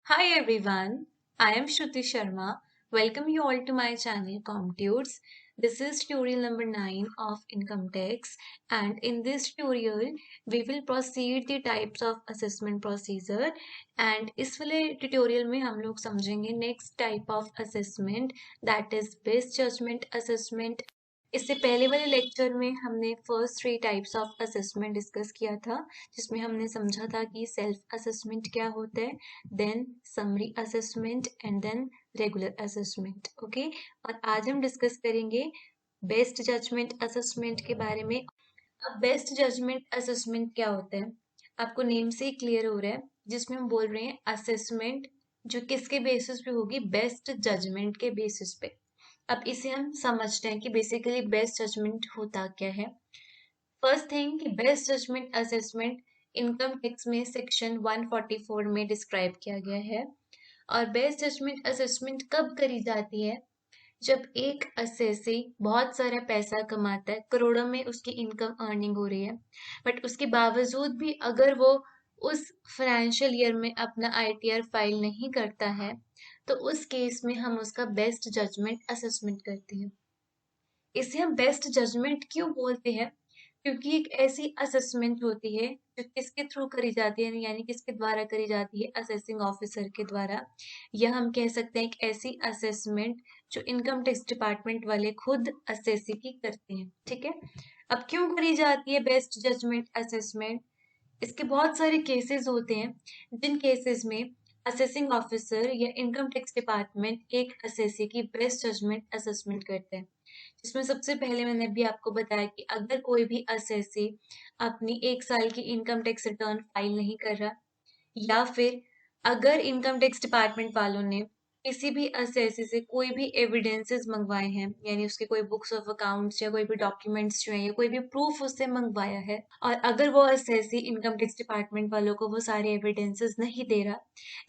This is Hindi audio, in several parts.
Hi everyone, I am Shruti Sharma. Welcome you all to my channel ComTudes. This is tutorial number 9 of income tax, and in this tutorial we will proceed the types of assessment procedure, and इस वाले tutorial में हम लोग समझेंगे next type of assessment, that is best judgment assessment. इससे पहले वाले लेक्चर में हमने first 3 types of assessment discuss किया था, जिसमें हमने समझा था कि सेल्फ असेसमेंट क्या होता है, then summary assessment and then regular assessment. Okay, और आज हम डिस्कस करेंगे बेस्ट जजमेंट असेसमेंट के बारे में। अब बेस्ट जजमेंट असेसमेंट क्या होता है, आपको नेम से ही क्लियर हो रहा है, जिसमें हम बोल रहे हैं असेसमेंट जो किसके बेसिस पे होगी, बेस्ट जजमेंट के बेसिस पे। अब इसे हम समझते हैं कि बेसिकली बेस्ट जजमेंट होता क्या है। फर्स्ट थिंग कि best judgement assessment income tax में सेक्शन 144 में डिस्क्राइब किया गया है। और बेस्ट जजमेंट असेसमेंट कब करी जाती है, जब एक असेसी बहुत सारा पैसा कमाता है, करोड़ों में उसकी इनकम अर्निंग हो रही है, बट उसके बावजूद भी अगर वो उस फाइनेंशियल ईयर में अपना आईटीआर फाइल नहीं करता है, तो उस केस में हम उसका बेस्ट जजमेंट असेसमेंट करते हैं। इसे हम बेस्ट जजमेंट क्यों बोलते हैं, क्योंकि एक ऐसी असेसमेंट होती है जो किसके थ्रू करी जाती है, यानी किसके द्वारा करी जाती है, असेसिंग ऑफिसर के द्वारा। या हम कह सकते हैं एक ऐसी असेसमेंट जो इनकम टैक्स डिपार्टमेंट वाले खुद असेसी की करते हैं। ठीक है, अब क्यों करी जाती है बेस्ट जजमेंट असेसमेंट, इसके बहुत सारे केसेस होते हैं, जिन केसेस में असेसिंग ऑफिसर या इनकम टैक्स डिपार्टमेंट एक असेसी की बेस्ट जजमेंट असेसमेंट करते हैं। जिसमें सबसे पहले मैंने अभी आपको बताया कि अगर कोई भी असेसी अपनी 1 साल की इनकम टैक्स रिटर्न फाइल नहीं कर रहा, या फिर अगर इनकम टैक्स डिपार्टमेंट वालों ने किसी भी असेसी से कोई भी एविडेंसेस मंगवाए हैं, यानी उसके कोई बुक्स ऑफ अकाउंट्स या कोई भी डॉक्यूमेंट्स जो है या कोई भी प्रूफ उससे मंगवाया है, और अगर वो असेसी इनकम टैक्स डिपार्टमेंट वालों को वो सारे एविडेंसेस नहीं दे रहा,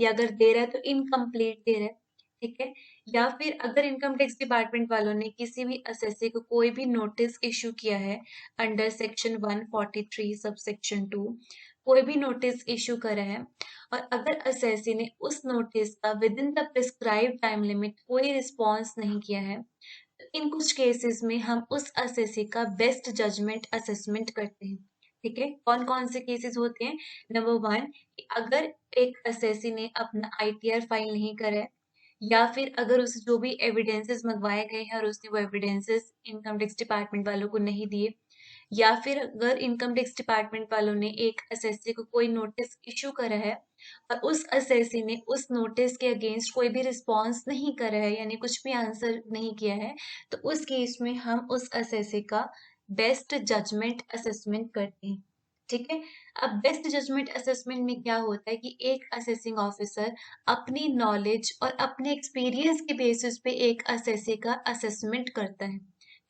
या अगर दे रहा है तो इनकम्प्लीट दे रहा है, ठीक है, या फिर अगर इनकम टैक्स डिपार्टमेंट वालों ने किसी भी असेसी को कोई भी नोटिस इशू किया है अंडर सेक्शन 143 सब सेक्शन 2, कोई भी नोटिस इशू करा है, और अगर असेसी ने उस नोटिस का with in the prescribe time limit कोई रिस्पॉन्स नहीं किया है, तो इन कुछ केसेस में हम उस असेसी का बेस्ट जजमेंट असेसमेंट करते हैं। ठीक है, कौन कौन से केसेस होते हैं। नंबर 1, अगर एक असेसी ने अपना आईटीआर फाइल नहीं करा है, या फिर अगर उसे जो भी एविडेंसेस मंगवाए गए हैं और उसने वो एविडेंसेस इनकम टैक्स डिपार्टमेंट वालों को नहीं दिए, या फिर अगर इनकम टैक्स डिपार्टमेंट वालों ने एक असेसी को कोई नोटिस इशू करा है और उस असेसी ने उस नोटिस के अगेंस्ट कोई भी रिस्पॉन्स नहीं करा है, यानी कुछ भी आंसर नहीं किया है, तो उस केस में हम उस असेसी का बेस्ट जजमेंट असेसमेंट करते हैं। ठीक है, अब बेस्ट जजमेंट असेसमेंट में क्या होता है कि एक असेसिंग ऑफिसर अपनी नॉलेज और अपने एक्सपीरियंस के बेसिस पे एक असेसी का असेसमेंट करता है।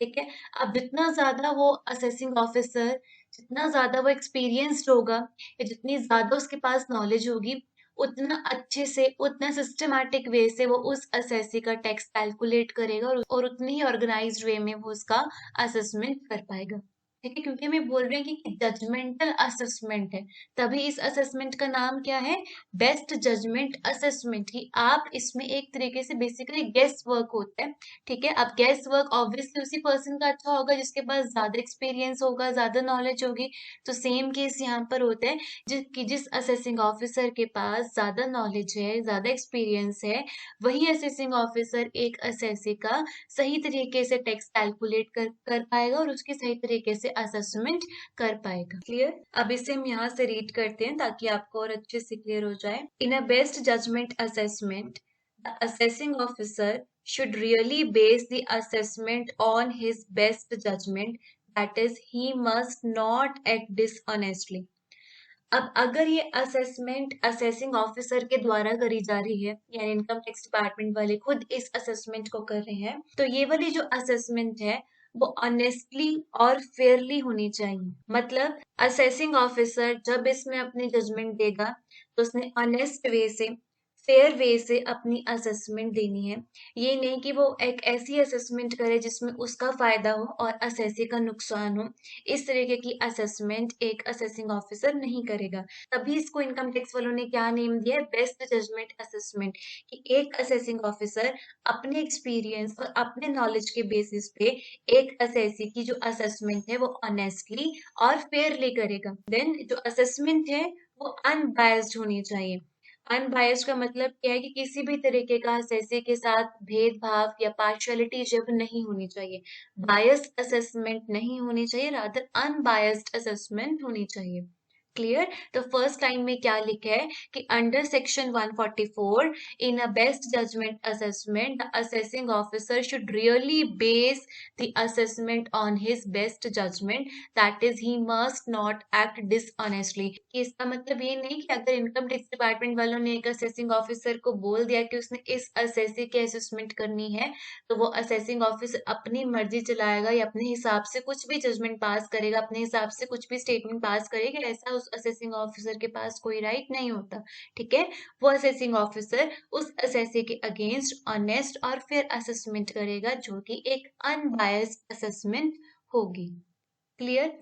ठीक है, अब जितना ज्यादा वो असेसिंग ऑफिसर, जितना ज्यादा वो एक्सपीरियंस्ड होगा, या जितनी ज्यादा उसके पास नॉलेज होगी, उतना अच्छे से, उतना सिस्टमैटिक वे से वो उस असेसी का टैक्स कैलकुलेट करेगा, और उतनी ही ऑर्गेनाइज्ड वे में वो उसका असेसमेंट कर पाएगा। ठीक है, क्योंकि हमें बोल रहे हैं कि जजमेंटल असेसमेंट है, तभी इस असेसमेंट का नाम क्या है, बेस्ट जजमेंट असेसमेंट। कि आप इसमें एक तरीके से बेसिकली गेस वर्क होता है। ठीक है, अब गेस वर्क ऑब्वियसली उसी पर्सन का अच्छा होगा जिसके पास ज्यादा एक्सपीरियंस होगा, ज्यादा नॉलेज होगी। तो सेम केस यहाँ पर होता है, जिस असेसिंग ऑफिसर के पास ज्यादा नॉलेज है, ज्यादा एक्सपीरियंस है, वही असेसिंग ऑफिसर एक असेसी का सही तरीके से टैक्स कैलकुलेट कर पाएगा और उसकी सही तरीके से असेसमेंट कर पाएगा। क्लियर, अब इसे हम यहाँ से रीड करते हैं ताकि आपको और अच्छे से क्लियर हो जाए। In a best judgement assessment, the assessing officer should really base the assessment on his best judgment, that is, he must not act dishonestly. अब अगर ये असेसमेंट असेसिंग ऑफिसर के द्वारा करी जा रही है, यानी इनकम टैक्स डिपार्टमेंट वाले खुद इस असेसमेंट को कर रहे हैं, तो ये वाली जो असेसमेंट है वो ऑनेस्टली और फेयरली होनी चाहिए। मतलब असेसिंग ऑफिसर जब इसमें अपनी जजमेंट देगा, तो उसने ऑनेस्ट वे से, फेयर वे से अपनी असेसमेंट देनी है। ये नहीं कि वो एक ऐसी असेसमेंट करे जिसमें उसका फायदा हो और असेसी का नुकसान हो। इस तरीके की असेसमेंट एक असेसिंग ऑफिसर नहीं करेगा। तभी इसको इनकम टैक्स वालों ने क्या नेम दिया है, बेस्ट जजमेंट असेसमेंट, कि एक असेसिंग ऑफिसर अपने एक्सपीरियंस और अपने नॉलेज के बेसिस पे एक असेसी की जो असेसमेंट है वो ऑनेस्टली और फेयरली करेगा। देन जो असेसमेंट है वो अनबायस्ड होनी चाहिए। अनबायस्ड का मतलब क्या है कि किसी भी तरीके का असेसी के साथ भेदभाव या पार्शियलिटी जब नहीं होनी चाहिए। बायस्ड असेसमेंट नहीं होनी चाहिए, रादर अनबायस्ड असेसमेंट होनी चाहिए। क्लियर? तो फर्स्ट लाइन में क्या लिखा है कि under section 144 in a best judgement assessment the assessing officer should really base the assessment on his best judgement, that is he must not act dishonestly. कि इसका मतलब ये नहीं कि अगर इनकम टैक्स डिपार्टमेंट वालों ने एक असेसिंग ऑफिसर को बोल दिया कि उसने इस असेसी की असेसमेंट करनी है, तो वो असेसिंग ऑफिसर अपनी मर्जी चलाएगा या अपने हिसाब से कुछ भी जजमेंट पास करेगा, अपने हिसाब से कुछ भी स्टेटमेंट पास करेगा, ऐसा उस असेसिंग ऑफिसर के पास कोई राइट नहीं होता। ठीक है? वो असेसिंग ऑफिसर उस असेसी के अगेंस्ट ऑनेस्ट और फेयर असेसमेंट करेगा, जो कि एक अनबायस्ड असेसमेंट होगी। Clear?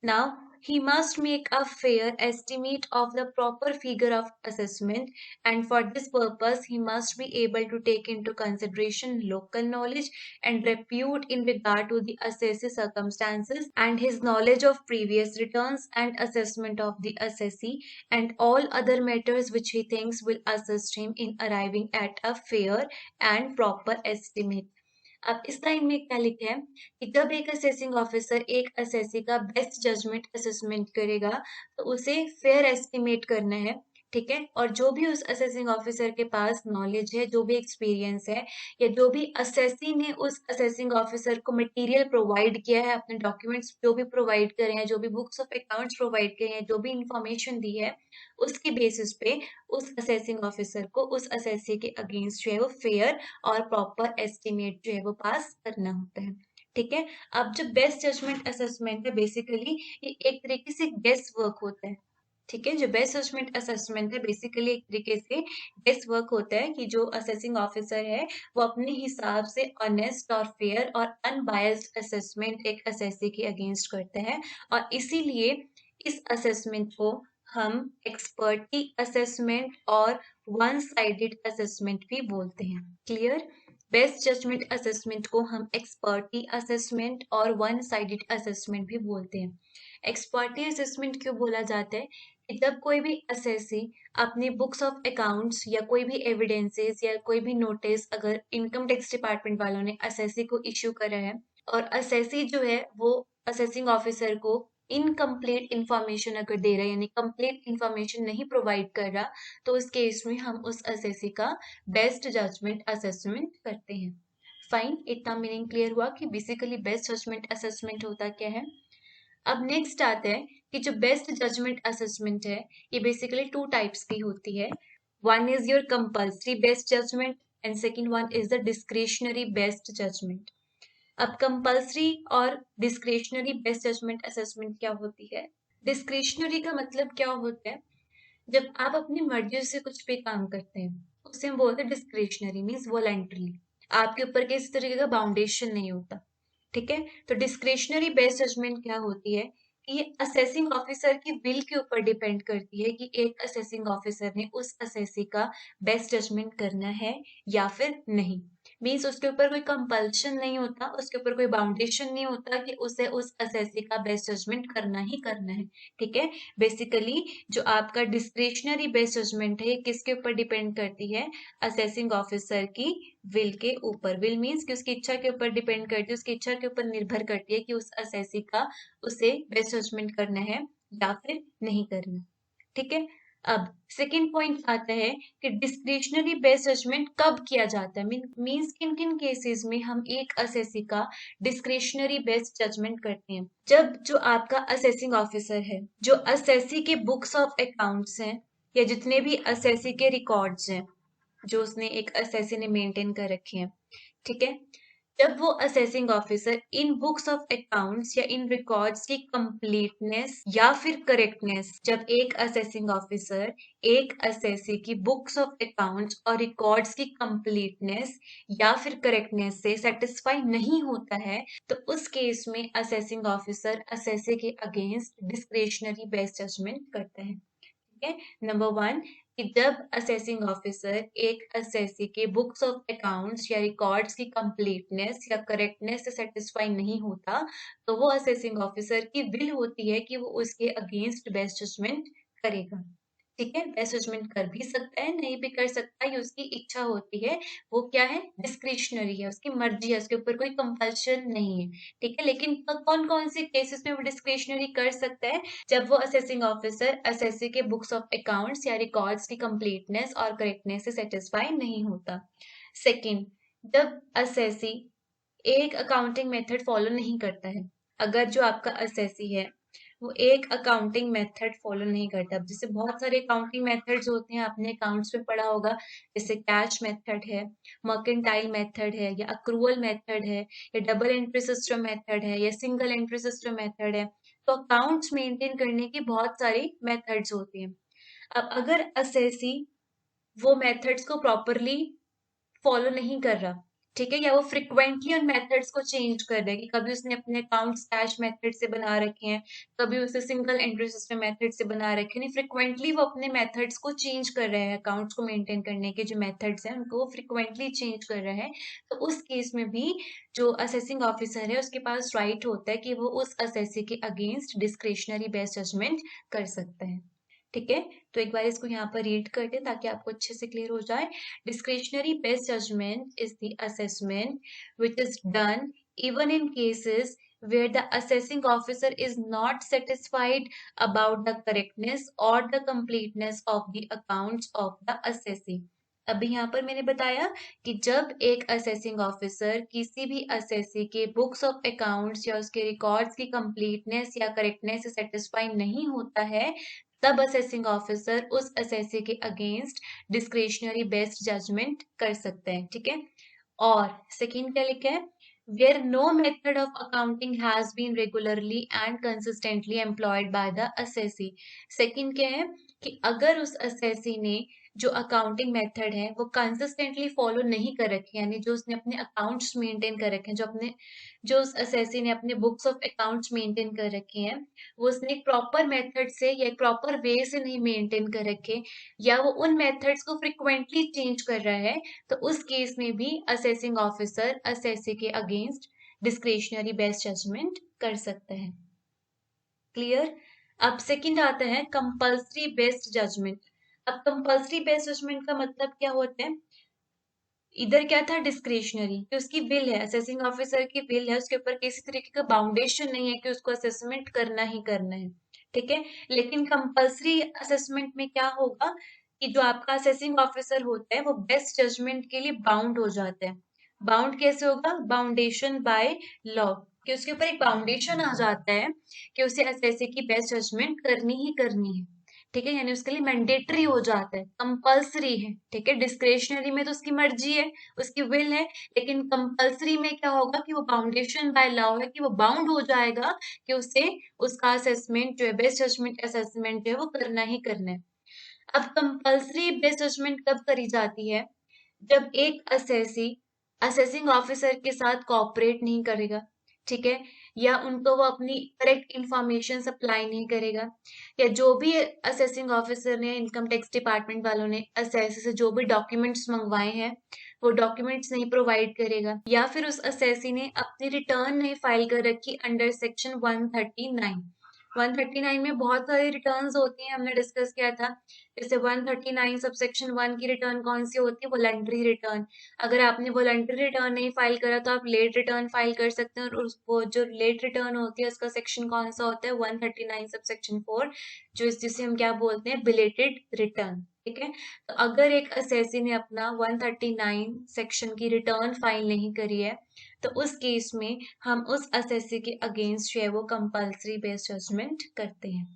Now, he must make a fair estimate of the proper figure of assessment, and for this purpose, he must be able to take into consideration local knowledge and repute in regard to the assessee circumstances and his knowledge of previous returns and assessment of the assessee and all other matters which he thinks will assist him in arriving at a fair and proper estimate. अब इस लाइन में क्या लिखा है कि जब एक असेसिंग ऑफिसर एक असेसी का बेस्ट जजमेंट असेसमेंट करेगा तो उसे फेयर एस्टिमेट करना है। ठीक है? और जो भी उस असेसिंग ऑफिसर के पास नॉलेज है, जो भी एक्सपीरियंस है, या जो भी असेसी ने उस असेसिंग ऑफिसर को मटेरियल प्रोवाइड किया है, अपने डॉक्यूमेंट्स जो भी प्रोवाइड करे हैं, जो भी बुक्स ऑफ अकाउंट्स प्रोवाइड किए हैं, जो भी इंफॉर्मेशन दी है, उसकी बेसिस पे उस असेसिंग ऑफिसर को उस असेसी के अगेंस्ट जो है वो फेयर और प्रॉपर एस्टिमेट जो है वो पास करना होता है। ठीक है? अब जो बेस्ट जजमेंट असेसमेंट है, बेसिकली ये एक तरीके से गेस वर्क होता है। ठीक है? जो बेस्ट जजमेंट असेसमेंट है बेसिकली एक तरीके से गेस वर्क होता है कि जो असेसिंग ऑफिसर है वो अपने हिसाब से ऑनेस्ट और फेयर और अनबायस्ड असेसमेंट एक असेसी के अगेंस्ट करता है, और इसीलिए इस असेसमेंट को हम एक्सपर्टी असेसमेंट और वन साइडेड असेसमेंट भी बोलते हैं। क्लियर? बेस्ट जजमेंट असेसमेंट को हम एक्सपर्टी असेसमेंट और वन साइडेड असेसमेंट भी बोलते हैं। एक्सपर्टी असेसमेंट क्यों बोला जाता है कि जब कोई भी असेसी अपनी बुक्स ऑफ अकाउंट्स या कोई भी एविडेंसेस या कोई भी नोटिस अगर इनकम टैक्स डिपार्टमेंट वालों ने असेसी को इश्यू करा है और असेसी जो है वो असेसिंग ऑफिसर को इनकम्प्लीट इंफॉर्मेशन अगर दे रहा है, यानी कंप्लीट इंफॉर्मेशन नहीं प्रोवाइड कर रहा, तो उस केस में हम उस असेसी का बेस्ट जजमेंट असेसमेंट करते हैं। फाइन, इतना मीनिंग क्लियर हुआ कि बेसिकली बेस्ट जजमेंट असेसमेंट होता क्या है। अब नेक्स्ट आता है कि जो बेस्ट जजमेंट असेसमेंट है ये बेसिकली टू टाइप्स की होती है। One is your compulsory best judgement and second one is the discretionary best judgement. अब कंपल्सरी और डिस्क्रिशनरी बेस्ट जजमेंट असेसमेंट क्या होती है? डिस्क्रिशनरी का मतलब क्या होता है? जब आप अपनी मर्जी से कुछ भी काम करते हैं उसे हम बोलते हैं डिस्क्रिशनरी, मीन्स वॉलंटरी, आपके ऊपर किसी तरीके का बाउंडेशन नहीं होता। ठीक है? तो डिस्क्रिशनरी बेस्ट जजमेंट क्या होती है कि ये असेसिंग ऑफिसर की विल के ऊपर डिपेंड करती है कि एक असेसिंग ऑफिसर ने उस असेसी का बेस्ट जजमेंट करना है या फिर नहीं। मीन्स उसके ऊपर कोई कंपल्शन नहीं होता, उसके ऊपर कोई बाउंडेशन नहीं होता कि उसे उस असेसी का बेस्ट जजमेंट करना ही करना है। ठीक है? बेसिकली जो आपका डिस्क्रिशनरी बेस्ट जजमेंट है ये किसके ऊपर डिपेंड करती है? असेसिंग ऑफिसर की विल के ऊपर। विल मीन्स कि उसकी इच्छा के ऊपर डिपेंड करती है, उसकी इच्छा के ऊपर निर्भर करती है कि उस असेसी का उसे बेस्ट जजमेंट करना है या फिर नहीं करना। ठीक है? अब सेकेंड पॉइंट आता है कि डिस्क्रिशनरी बेस्ट जजमेंट कब किया जाता है, मीन्स किन किन केसेस में हम एक असेसी का डिस्क्रिशनरी बेस्ट जजमेंट करते हैं। जब जो आपका असेसिंग ऑफिसर है, जो असेसी के बुक्स ऑफ अकाउंट्स हैं या जितने भी असेसी के रिकॉर्ड्स हैं जो उसने एक असेसी ने मेंटेन कर रखे हैं, ठीक है, जब वो assessing officer in books of accounts या इन रिकॉर्ड्स की कंप्लीटनेस या फिर करेक्टनेस, जब एक असेसिंग ऑफिसर एक असेसी की बुक्स ऑफ अकाउंट्स और रिकॉर्ड्स की कंप्लीटनेस या फिर करेक्टनेस से सेटिस्फाई नहीं होता है, तो उस केस में असेसिंग ऑफिसर असेसी के अगेंस्ट डिस्क्रिशनरी बेस्ट जजमेंट करता है। ठीक है। नंबर 1 कि जब असेसिंग ऑफिसर एक असेसी के बुक्स ऑफ अकाउंट्स या रिकॉर्ड्स की कंप्लीटनेस या करेक्टनेस से सेटिस्फाई नहीं होता, तो वो असेसिंग ऑफिसर की विल होती है कि वो उसके अगेंस्ट बेस्ट जजमेंट करेगा। ठीक है, बेस्ट जजमेंट कर भी सकता है, नहीं भी कर सकता, ये उसकी इच्छा होती है। वो क्या है, डिस्क्रिशनरी है, उसकी मर्जी है, उसके ऊपर कोई कंपल्शन नहीं है। ठीक है, लेकिन कौन कौन से केसेस में वो डिस्क्रिशनरी कर सकता है, जब वो असेसिंग ऑफिसर असेसी के बुक्स ऑफ अकाउंट्स या रिकॉर्ड्स की कंप्लीटनेस और करेक्टनेस से सेटिस्फाई नहीं होता। सेकंड, जब असेसी एक अकाउंटिंग मेथड फॉलो नहीं करता है। अगर जो आपका असेसी है वो एक अकाउंटिंग मेथड फॉलो नहीं करता, अब जैसे बहुत सारे अकाउंटिंग मेथड्स होते हैं, आपने अकाउंट्स में पढ़ा होगा, जैसे कैश मेथड है, मर्केंटाइल मेथड है, या अक्रूवल मेथड है, या डबल एंट्री सिस्टम मेथड है, या सिंगल एंट्री सिस्टम मेथड है। तो अकाउंट्स मेंटेन करने की बहुत सारी मेथड्स होती हैं। अब अगर असेसी वो मेथड्स को प्रॉपरली फॉलो नहीं कर रहा, ठीक है, या वो फ्रिक्वेंटली उन मेथड्स को चेंज कर रहा है, कि कभी उसने अपने अकाउंट्स कैश मेथड से बना रखे हैं, कभी उसे सिंगल एंट्री सिस्टम मेथड से बना रखे हैं, नहीं फ्रिक्वेंटली वो अपने मेथड्स को चेंज कर रहे हैं, अकाउंट्स को मेंटेन करने के जो मेथड्स हैं उनको वो फ्रिक्वेंटली चेंज कर रहे हैं, तो उस केस में भी जो असेसिंग ऑफिसर है उसके पास राइट होता है कि वो उस असेसी के अगेंस्ट डिस्क्रिशनरी बेस्ड जजमेंट कर सकता है। ठीक है, तो एक बार इसको यहाँ पर रीड करते हैं ताकि आपको अच्छे से क्लियर हो जाए। Discretionary best judgment is the assessment which is done even in cases where the assessing officer is not satisfied about the correctness or the completeness of the accounts of the assessee. अभी यहाँ पर मैंने बताया कि जब एक असेसिंग ऑफिसर किसी भी असेसी के बुक्स ऑफ अकाउंट्स या उसके रिकॉर्ड्स की कंप्लीटनेस या करेक्टनेस से सेटिस्फाई नहीं होता है, तब असेसिंग ऑफिसर उस असेसी के अगेंस्ट डिस्क्रिशनरी बेस्ट जजमेंट कर सकते हैं। ठीक है, और सेकंड क्या लिखा है, where no method of accounting has been regularly and consistently employed by the assessee. Second क्या है कि अगर उस असेसी ने जो अकाउंटिंग मेथड है वो कंसिस्टेंटली फॉलो नहीं कर रखे, यानी जो उसने अपने अकाउंट्स मेंटेन कर रखे हैं, जो उस असेसी ने अपने बुक्स ऑफ अकाउंट्स मेंटेन कर रखे हैं, वो उसने एक प्रॉपर मेथड से या एक प्रॉपर वे से नहीं मेंटेन कर रखे, या वो उन मेथड्स को फ्रिक्वेंटली चेंज कर रहा है, तो उस केस में भी असेसिंग ऑफिसर असेसी के अगेंस्ट डिस्क्रिशनरी बेस्ट जजमेंट कर सकता है। क्लियर। अब सेकंड आता है कंपल्सरी बेस्ट जजमेंट। अब कंपल्सरी बेस्ट जजमेंट का मतलब क्या होता है, इधर क्या था, डिस्क्रिशनरी, कि उसकी विल है, असेसिंग ऑफिसर की विल है, उसके ऊपर किसी तरीके का बाउंडेशन नहीं है कि उसको असेसमेंट करना ही करना है। ठीक है, लेकिन कंपल्सरी असेसमेंट में क्या होगा कि जो आपका असेसिंग ऑफिसर होता है वो बेस्ट जजमेंट के लिए बाउंड हो जाता है। बाउंड कैसे होगा, बाउंडेशन बाय लॉ, कि उसके ऊपर एक बाउंडेशन आ जाता है कि उसे असेसी की बेस्ट जजमेंट करनी ही करनी है। ठीक है, यानी उसके लिए मैंडेटरी हो जाता है, कंपल्सरी है। ठीक है, डिस्क्रिशनरी में तो उसकी मर्जी है, उसकी विल है, लेकिन कंपल्सरी में क्या होगा कि वो फाउंडेशन बाय लॉ है, कि वो बाउंड हो जाएगा कि उसे उसका असेसमेंट जो है, बेस्ट जजमेंट असेसमेंट जो है वो करना ही करना है। अब कंपल्सरी बेस्ट जजमेंट कब करी जाती है, जब एक असेसी असेसिंग ऑफिसर के साथ कोऑपरेट नहीं करेगा, ठीक है, या उनको वो अपनी करेक्ट इंफॉर्मेशन सप्लाई नहीं करेगा, या जो भी असेसिंग ऑफिसर ने, इनकम टैक्स डिपार्टमेंट वालों ने असेसी से जो भी डॉक्यूमेंट्स मंगवाए हैं वो डॉक्यूमेंट्स नहीं प्रोवाइड करेगा, या फिर उस असेसी ने अपनी रिटर्न नहीं फाइल कर रखी अंडर सेक्शन 139। 139 में बहुत सारी रिटर्न्स होती हैं, हमने डिस्कस किया था। जैसे 139 सबसेक्शन 1 की रिटर्न कौन सी होती है, वॉलंटरी रिटर्न। अगर आपने वॉलंटरी रिटर्न नहीं फाइल करा तो आप लेट रिटर्न फाइल कर सकते हैं, और उसको जो लेट रिटर्न होती है उसका सेक्शन कौन सा होता है, 139 सबसेक्शन 4, जिसे हम क्या बोलते हैं, बिलेटेड रिटर्न। ठीक है, तो अगर एक असेसी ने अपना 139 सेक्शन की रिटर्न फाइल नहीं करी है, तो उस केस में हम उस असेसी के अगेंस्ट जो है वो कंपल्सरी बेस्ड जजमेंट करते हैं।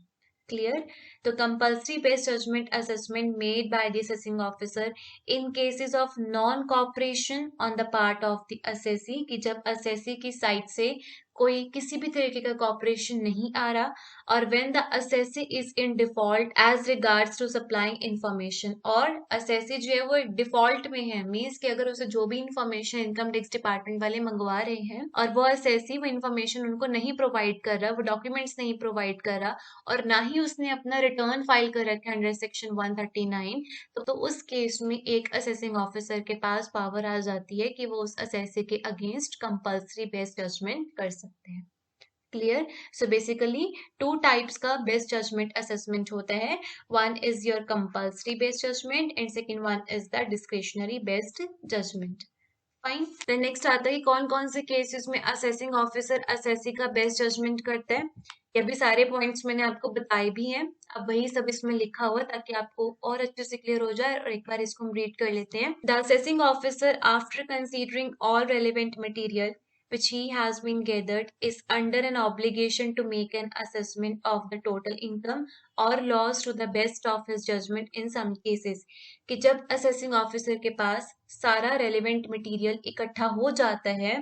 Clear? The compulsory based judgment assessment made by the assessing officer in cases of non-cooperation on the part of the assessee, कि जब assessee की साइड से कोई किसी भी तरीके का कॉपरेशन नहीं आ रहा, और when the assessee is in default as regards to supplying information, और assessee जो है वो डिफॉल्ट में है, मीन्स कि अगर उसे जो भी इंफॉर्मेशन इनकम टैक्स डिपार्टमेंट वाले मंगवा रहे हैं और वो assessee वो इंफॉर्मेशन उनको नहीं प्रोवाइड कर रहा, वो डॉक्यूमेंट्स नहीं प्रोवाइड कर रहा, और ना ही उसने अपना रिटर्न फाइल कर रखा है अंडर सेक्शन 139, तो उस केस में एक असेसिंग ऑफिसर के पास पावर आ जाती है कि वो उस असेसी के अगेंस्ट कंपल्सरी बेस्ड जजमेंट कर सकते हैं। Clear? So basically two types का बेस्ट जजमेंट असेसमेंट होता है, one is your compulsory based judgement and second one is the discretionary based judgement. Fine. Then next आता है कि कौन कौन से केसेस में असेसिंग ऑफिसर असेसी का बेस्ट जजमेंट करता है। ये भी सारे पॉइंट्स मैंने आपको बताए भी हैं, अब वही सब इसमें लिखा हुआ ताकि आपको और अच्छे से क्लियर हो जाए, और एक बार इसको हम रीड कर लेते हैं। The assessing officer after considering all relevant material which he has been gathered is under an obligation to make an assessment of the total income or loss to the best of his judgment in some cases, कि जब असेसिंग ऑफिसर के पास सारा रेलिवेंट मटेरियल इकट्ठा हो जाता है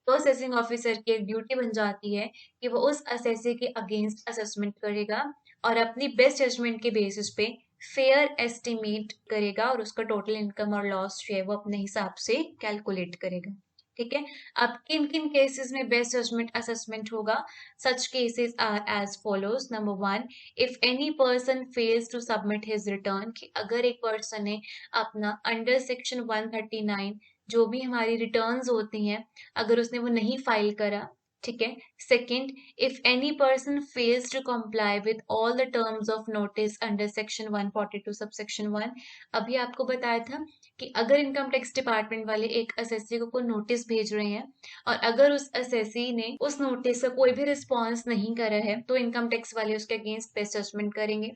तो असेसिंग ऑफिसर की एक ड्यूटी बन जाती है कि वो उस असेसी के अगेंस्ट असेसमेंट करेगा और अपनी बेस्ट जजमेंट के बेसिस पे फेयर एस्टिमेट करेगा और उसका टोटल इनकम और लॉस जो है वो अपने हिसाब से कैलकुलेट करेगा। ठीक है, अब किन किन केसेस में बेस्ट जजमेंट असेसमेंट होगा? Such cases are as follows. Number one, if any person fails to submit his return, कि अगर एक पर्सन ने अपना अंडर सेक्शन 139 जो भी हमारी रिटर्न्स होती हैं अगर उसने वो नहीं फाइल करा, ठीक है। Second, if any person fails to comply with all the terms of notice under section 142 subsection 1, अभी आपको बताया था कि अगर इनकम टैक्स डिपार्टमेंट वाले एक असेसी को कोई नोटिस भेज रहे हैं और अगर उस असेसी ने उस नोटिस का कोई भी रिस्पॉन्स नहीं करा है तो इनकम टैक्स वाले उसके अगेंस्ट बेस्ट जजमेंट करेंगे।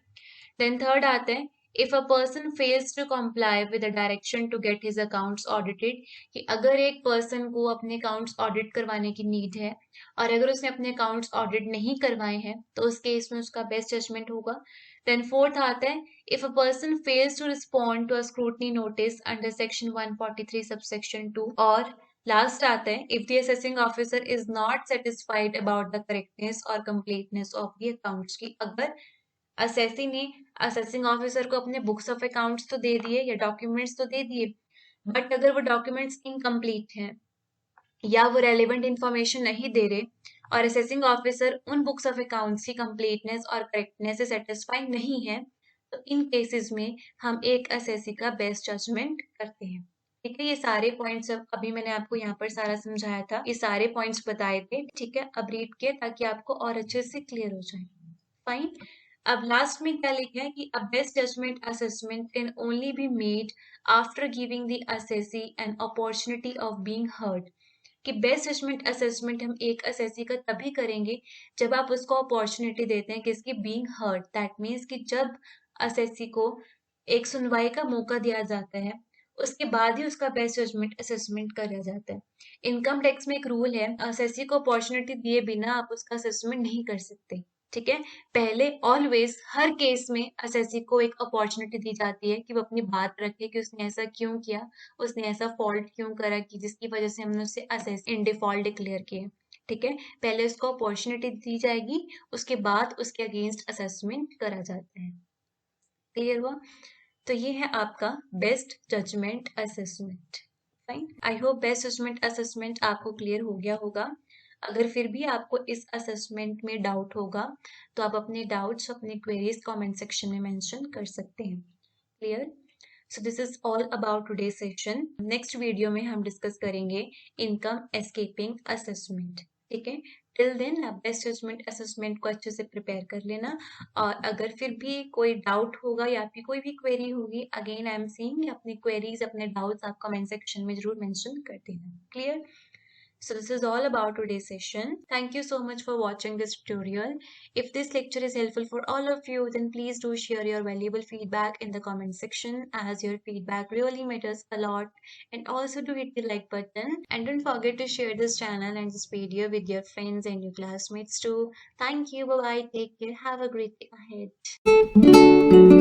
देन थर्ड आता है, if a person fails to comply with the direction to get his accounts audited, कि अगर एक पर्सन को अपने अकाउंट्स ऑडिट करवाने की नीड है और अगर उसने अपने अकाउंट्स ऑडिट नहीं करवाए हैं तो उस केस में उसका बेस्ट जजमेंट होगा। देन फोर्थ आता है, if a person fails to respond to a scrutiny notice under section 143 subsection 2, और लास्ट आता है, if the assessing officer is not satisfied about the correctness or completeness of the accounts, की अगर असेसी ने असेसिंग ऑफिसर को अपने बुक्स ऑफ अकाउंट्स तो दे दिए या डॉक्यूमेंट्स तो दे दिए, बट अगर वो डॉक्यूमेंट्स इनकम्प्लीट हैं या वो रेलिवेंट इंफॉर्मेशन नहीं दे रहे और असेसिंग ऑफिसर उन बुक्स ऑफ अकाउंट्स की कंप्लीटनेस और करेक्टनेस से सेटिस्फाई नहीं है, तो इन केसेस में हम एक असेसी का बेस्ट जजमेंट करते हैं। ठीक है, ये सारे पॉइंट्स अभी मैंने आपको यहाँ पर सारा समझाया था, ये सारे पॉइंट्स बताए थे। ठीक है, अब रीड किए ताकि आपको और अच्छे से क्लियर हो जाए। फाइन। अब लास्ट में क्या लिखा है कि a best judgement assessment can only be made after giving the assessee an opportunity of being heard, कि बेस्ट जजमेंट असेसमेंट हम एक असेसी का तभी करेंगे जब आप उसको अपॉर्चुनिटी देते हैं किसकी, बीइंग हर्ड। दैट मीन्स कि जब असेसी को एक सुनवाई का मौका दिया जाता है उसके बाद ही उसका बेस्ट जजमेंट असेसमेंट करा जाता है। इनकम टैक्स में एक रूल है, असेसी को अपॉर्चुनिटी दिए बिना आप उसका असेसमेंट नहीं कर सकते। ठीक है, पहले ऑलवेज हर केस में असेसी को एक अपॉर्चुनिटी दी जाती है कि वो अपनी बात रखे कि उसने ऐसा क्यों किया, उसने ऐसा फॉल्ट क्यों करा कि जिसकी वजह से हमने उसे असेस इन डिफॉल्ट डिक्लेयर किया। ठीक है, पहले उसको अपॉर्चुनिटी दी जाएगी, उसके बाद उसके अगेंस्ट असेसमेंट करा जाता है। क्लियर हुआ? तो ये है आपका best judgement assessment. Fine, I hope best judgement assessment आपको क्लियर हो गया होगा। अगर फिर भी आपको इस असेसमेंट में डाउट होगा तो आप अपने डाउट्स अपने क्वेरीज कमेंट सेक्शन में मेंशन कर सकते हैं। Clear? So this is all about today session. Next video में हम डिस्कस करेंगे इनकम एस्केपिंग असेसमेंट। ठीक है, टिल देन आप बेस्ट जजमेंट असेसमेंट को अच्छे से प्रिपेयर कर लेना, और अगर फिर भी कोई डाउट होगा या फिर कोई भी क्वेरी होगी, अगेन आई एम सेइंग अपनी क्वेरीज अपने डाउट्स आप कमेंट सेक्शन में जरूर मेंशन कर देना। Clear? So this is all about today's session. Thank you so much for watching this tutorial. If this lecture is helpful for all of you, then please do share your valuable feedback in the comment section, as your feedback really matters a lot. And also to hit the like button, and don't forget to share this channel and this video with your friends and your classmates too. Thank you. Bye bye. Take care. Have a great day ahead.